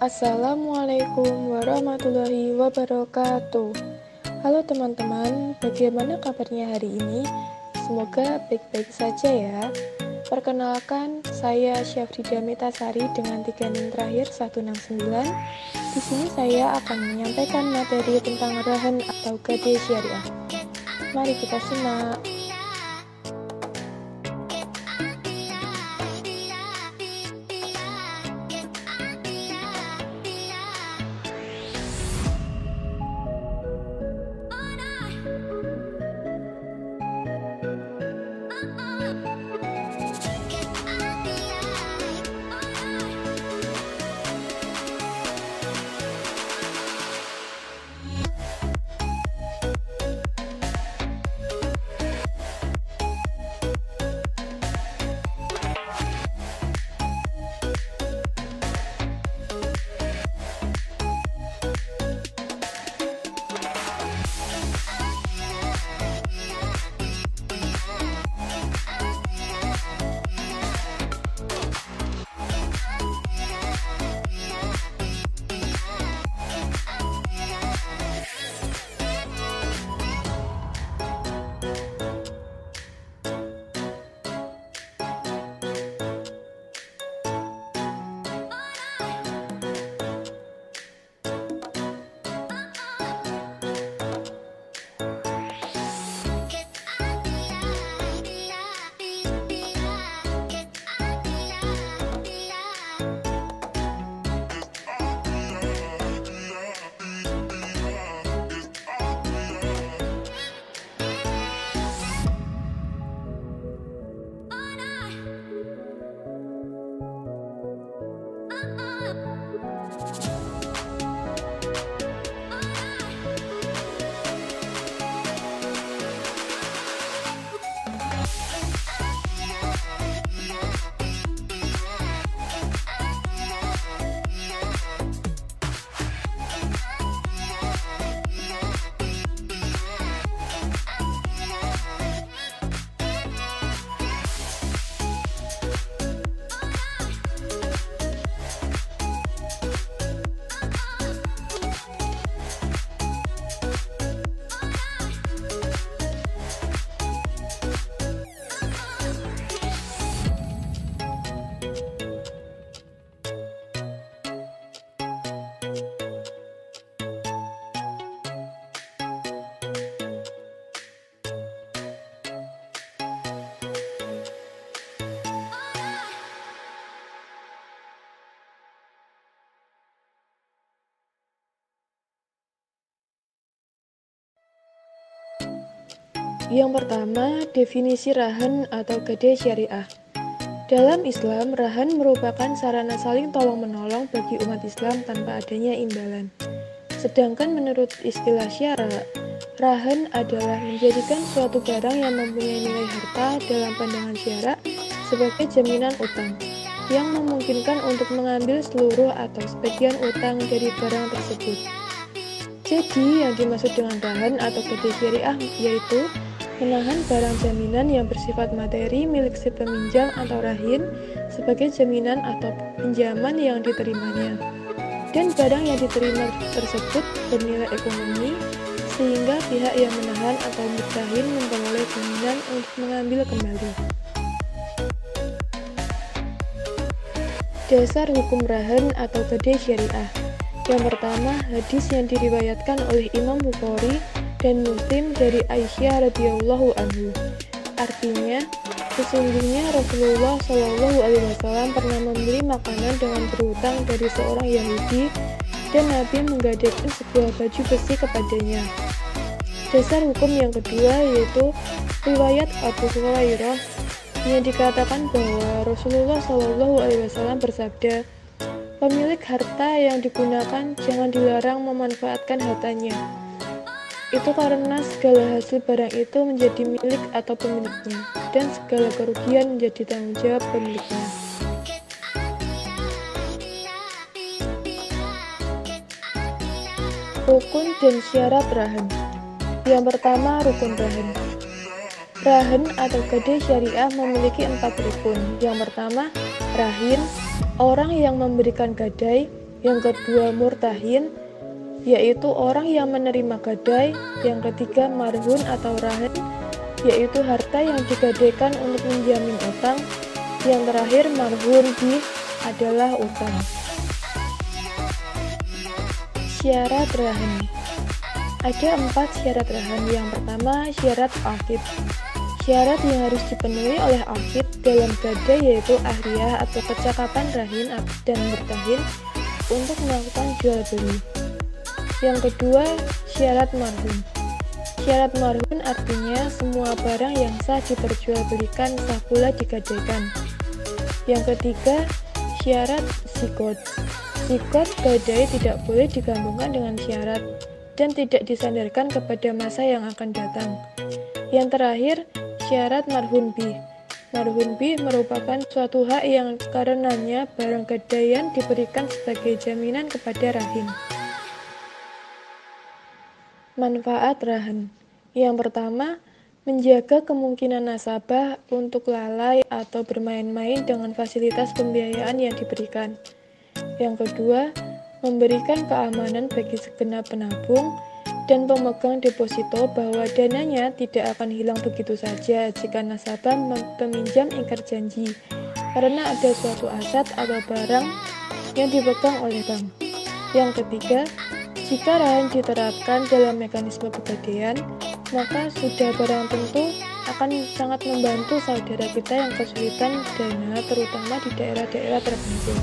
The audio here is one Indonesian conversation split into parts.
Assalamualaikum warahmatullahi wabarakatuh. Halo teman-teman, bagaimana kabarnya hari ini? Semoga baik-baik saja ya. Perkenalkan, saya Syafrida Metasari dengan 3 NIM terakhir 169. Di sini saya akan menyampaikan materi tentang rahan atau gade syariah. Mari kita simak. Yang pertama, definisi rahan atau gade syariah. Dalam Islam, rahan merupakan sarana saling tolong-menolong bagi umat Islam tanpa adanya imbalan. Sedangkan menurut istilah syara, rahan adalah menjadikan suatu barang yang mempunyai nilai harta dalam pandangan syara sebagai jaminan utang, yang memungkinkan untuk mengambil seluruh atau sebagian utang dari barang tersebut. Jadi, yang dimaksud dengan rahan atau gade syariah yaitu menahan barang jaminan yang bersifat materi milik si peminjam atau rahin sebagai jaminan atau pinjaman yang diterimanya. Dan barang yang diterima tersebut bernilai ekonomi, sehingga pihak yang menahan atau berrahin memperoleh jaminan untuk mengambil kembali. Dasar hukum rahan atau gade syariah. Yang pertama, hadis yang diriwayatkan oleh Imam Bukhari dan Muslim dari Aisyah radhiyallahu anhu. Artinya, sesungguhnya Rasulullah Shallallahu alaihi wasallam pernah membeli makanan dengan berhutang dari seorang Yahudi dan Nabi menggadaikan sebuah baju besi kepadanya. Dasar hukum yang kedua yaitu riwayat Abu Hurairah yang dikatakan bahwa Rasulullah Shallallahu alaihi wasallam bersabda, "Pemilik harta yang digunakan jangan dilarang memanfaatkan hartanya. Itu karena segala hasil barang itu menjadi milik atau pemiliknya, dan segala kerugian menjadi tanggung jawab pemiliknya." Rukun dan syarat rahan. Yang pertama, rukun rahan. Rahan atau gade syariah memiliki 4 rukun. Yang pertama, rahin, orang yang memberikan gadai. Yang kedua, murtahin, yaitu orang yang menerima gadai. Yang ketiga, marhun atau rahen, yaitu harta yang digadaikan untuk menjamin utang. Yang terakhir, marhun bih, adalah utang. Syarat rahen. Ada 4 syarat rahen. Yang pertama, syarat aqid. Syarat yang harus dipenuhi oleh aqid dalam gadai yaitu ahliyah atau kecakapan rahin dan murtahin untuk melakukan jual beli. Yang kedua, syarat marhun. Syarat marhun artinya semua barang yang sah diperjualbelikan sah pula digadaikan. Yang ketiga, syarat sikot. Sikot gadai tidak boleh digabungkan dengan syarat dan tidak disandarkan kepada masa yang akan datang. Yang terakhir, syarat marhun bih. Marhun bih merupakan suatu hak yang karenanya barang gadaian diberikan sebagai jaminan kepada rahin. Manfaat rahen. Yang pertama, menjaga kemungkinan nasabah untuk lalai atau bermain-main dengan fasilitas pembiayaan yang diberikan. Yang kedua, memberikan keamanan bagi segenap penabung dan pemegang deposito bahwa dananya tidak akan hilang begitu saja jika nasabah peminjam ingkar janji karena ada suatu aset atau barang yang dipegang oleh bank. Yang ketiga, jika rahen diterapkan dalam mekanisme pegadaian, maka sudah barang tentu akan sangat membantu saudara kita yang kesulitan dana terutama di daerah-daerah terpencil.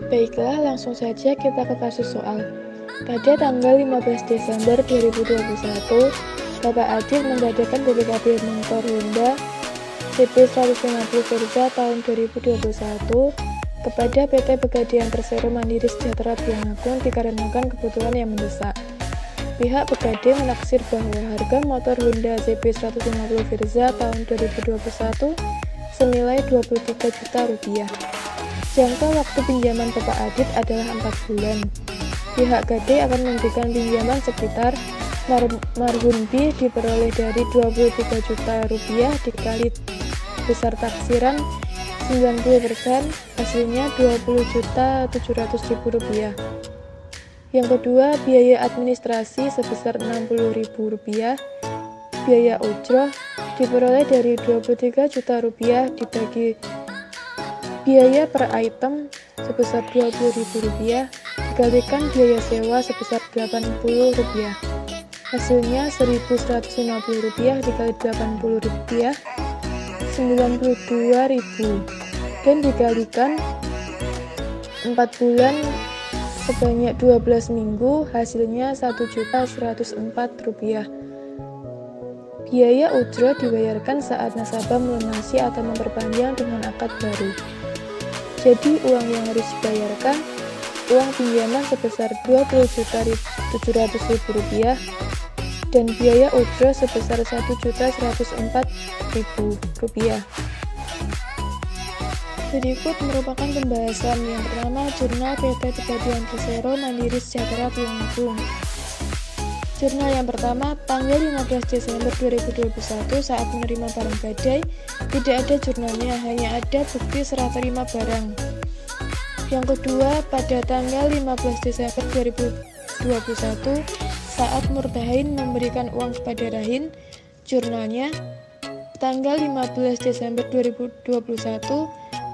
Baiklah, langsung saja kita ke kasus soal. Pada tanggal 15 Desember 2021, Bapak Adit menggadaikan BPKB motor Honda CB 150 Verza tahun 2021 kepada PT Pegadaian Persero Mandiri Sejahtera Tulungagung dikarenakan kebutuhan yang mendesak. Pihak Pegadai menaksir bahwa harga motor Honda CB 150 Verza tahun 2021 senilai Rp23 juta. Jangka waktu pinjaman Bapak Adit adalah 4 bulan. Pihak gadai akan memberikan pinjaman sekitar marhun bih diperoleh dari Rp23 juta dikali besar taksiran 90%, hasilnya Rp20.700.000. Yang kedua, biaya administrasi sebesar Rp60.000. Biaya ujroh diperoleh dari Rp23 juta dibagi biaya per item sebesar Rp20.000 dikalikan biaya sewa sebesar Rp80.000. Hasilnya Rp1.150 dikali Rp80.000 Rp92.000 dan dikalikan 4 bulan sebanyak 12 minggu, hasilnya Rp1.104. Biaya ujroh dibayarkan saat nasabah melunasi atau memperpanjang dengan akad baru. Jadi uang yang harus dibayarkan, uang pinjaman sebesar Rp20.700.000 dan biaya ujroh sebesar Rp1.104.000. Berikut merupakan pembahasan. Yang pertama, jurnal PT Pegadaian Persero Mandiri Sejahtera Tulungagung. Jurnal yang pertama, tanggal 15 Desember 2021 saat menerima barang gadai, tidak ada jurnalnya, hanya ada bukti serah terima barang. Yang kedua, pada tanggal 15 Desember 2021 saat murtahin memberikan uang kepada rahin, jurnalnya tanggal 15 Desember 2021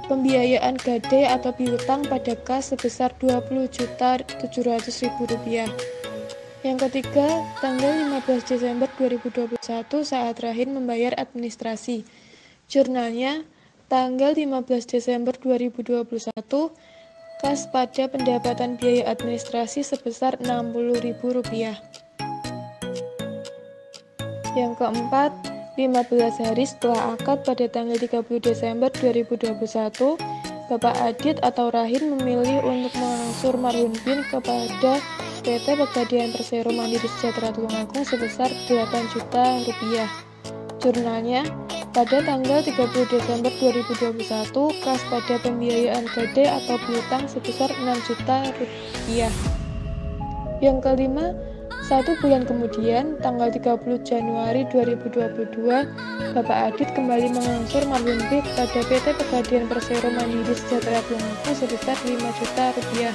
pembiayaan gadai atau piutang pada kas sebesar Rp20.700.000. Yang ketiga, tanggal 15 Desember 2021 saat rahin membayar administrasi. Jurnalnya, tanggal 15 Desember 2021, kas pada pendapatan biaya administrasi sebesar Rp60.000. Yang keempat, 15 hari setelah akad pada tanggal 30 Desember 2021, Bapak Adit atau rahin memilih untuk mengangsur marhun bin kepada PT Pegadaian Persero Mandiri Sejahtera Tulungagung sebesar Rp8 juta. Jurnalnya, pada tanggal 30 Desember 2021, kas pada pembiayaan gadai atau piutang sebesar Rp6 juta. Yang kelima, 1 bulan kemudian, tanggal 30 Januari 2022, Bapak Adit kembali mengangsur marhum B kepada PT Pegadaian Persero Mandiri Sejahtera Tulungagung sebesar 5 juta rupiah.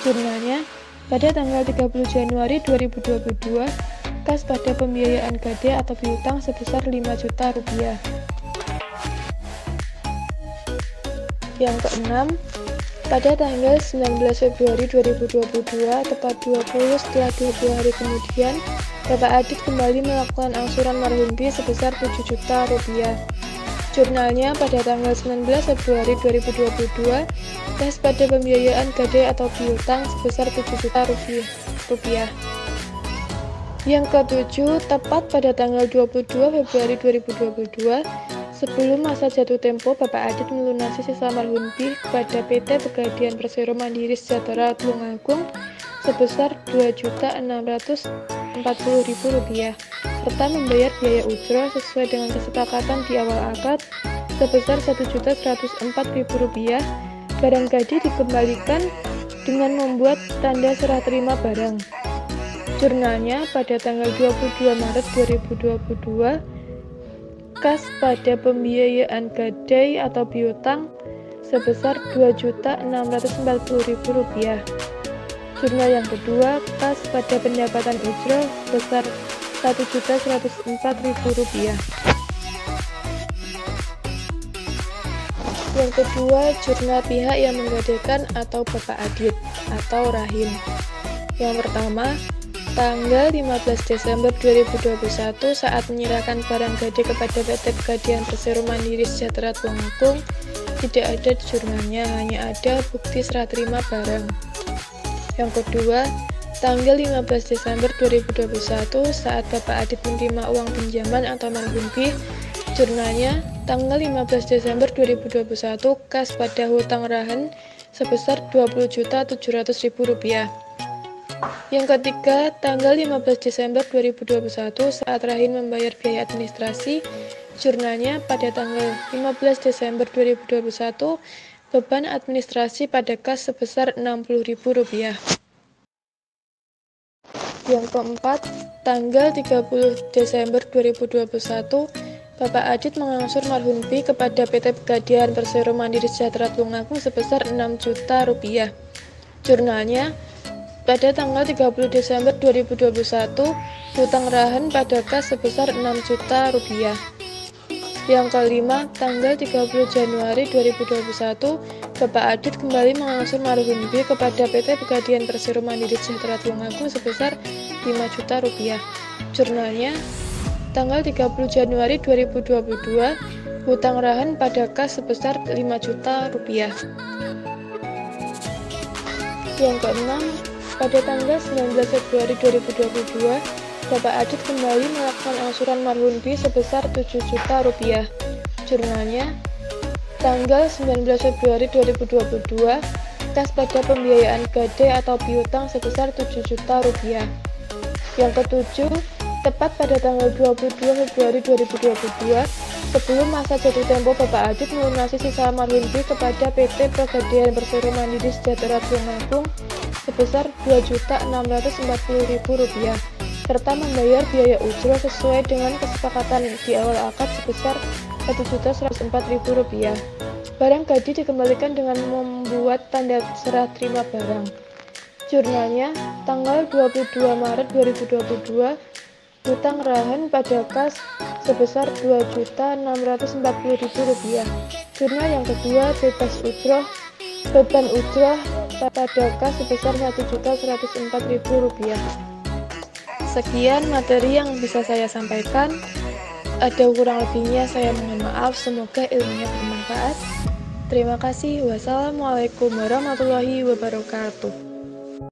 Jurnalnya, pada tanggal 30 Januari 2022, kas pada pembiayaan gade atau piutang sebesar 5 juta rupiah. Yang keenam, pada tanggal 19 Februari 2022, tepat 20 setelah 20 hari kemudian, Bapak Adit kembali melakukan angsuran marhum B sebesar 7 juta rupiah. Jurnalnya, pada tanggal 19 Februari 2022, kas pada pembiayaan gade atau piutang sebesar 7 juta rupiah. Yang ketujuh, tepat pada tanggal 22 Februari 2022, sebelum masa jatuh tempo, Bapak Adit melunasi sisa marhum B kepada PT Pegadaian Persero Mandiri Sejahtera Tulungagung sebesar Rp2.640.000 serta membayar biaya ujrah sesuai dengan kesepakatan di awal akad sebesar Rp1.104.000. Barang gade dikembalikan dengan membuat tanda serah terima barang. Jurnalnya, pada tanggal 22 Maret 2022, kas pada pembiayaan gade atau piutang sebesar Rp2.640.000. Jurnal yang kedua, kas pada pendapatan ujrah sebesar Rp1.104.000. Yang kedua, jurnal pihak yang menggadaikan atau Bapak Adit atau Rahim. Yang pertama, tanggal 15 Desember 2021 saat menyerahkan barang gade kepada PT Pegadaian Persero Mandiri Sejahtera Tulungagung, tidak ada di jurnalnya, hanya ada bukti serah terima barang. Yang kedua, tanggal 15 Desember 2021 saat Bapak Adit menerima uang pinjaman atau marhum B, jurnalnya tanggal 15 Desember 2021 kas pada hutang rahan sebesar Rp20.700.000. Yang ketiga, tanggal 15 Desember 2021 saat Rahim membayar biaya administrasi, jurnalnya pada tanggal 15 Desember 2021 beban administrasi pada kas sebesar Rp60.000. Yang keempat, tanggal 30 Desember 2021 Bapak Adit mengangsur marhum B kepada PT Pegadaian Persero Mandiri Sejahtera Tulungagung sebesar Rp6 juta. Jurnalnya, pada tanggal 30 Desember 2021, hutang rahan pada kas sebesar Rp6 juta. Yang kelima, tanggal 30 Januari 2021, Bapak Adit kembali mengangsur marhum B kepada PT Pegadaian Persero Mandiri Sejahtera Tulungagung sebesar Rp5 juta. Jurnalnya, tanggal 30 Januari 2022, hutang rahan pada kas sebesar Rp5 juta. Yang keenam, pada tanggal 19 Februari 2022, Bapak Adit kembali melakukan angsuran marhum B sebesar Rp7 juta. Jurnalnya, tanggal 19 Februari 2022, kas pada pembiayaan gade atau piutang sebesar Rp7 juta. Yang ketujuh, tepat pada tanggal 22 Februari 2022, sebelum masa jatuh tempo, Bapak Adit melunasi sisa marhum B kepada PT Pegadaian Persero Mandiri Sejahtera Tulungagung sebesar Rp2.640.000 serta membayar biaya ujrah sesuai dengan kesepakatan di awal akad sebesar Rp1.104.000. Barang gade dikembalikan dengan membuat tanda serah terima barang. Jurnalnya, tanggal 22 Maret 2022, hutang rahan pada kas sebesar Rp2.640.000. Jurnal yang kedua, bebas ujrah, beban ujrah pada kas sebesar Rp1.104.000. Sekian materi yang bisa saya sampaikan. Ada kurang lebihnya saya mohon maaf, semoga ilmunya bermanfaat. Terima kasih. Wassalamualaikum warahmatullahi wabarakatuh.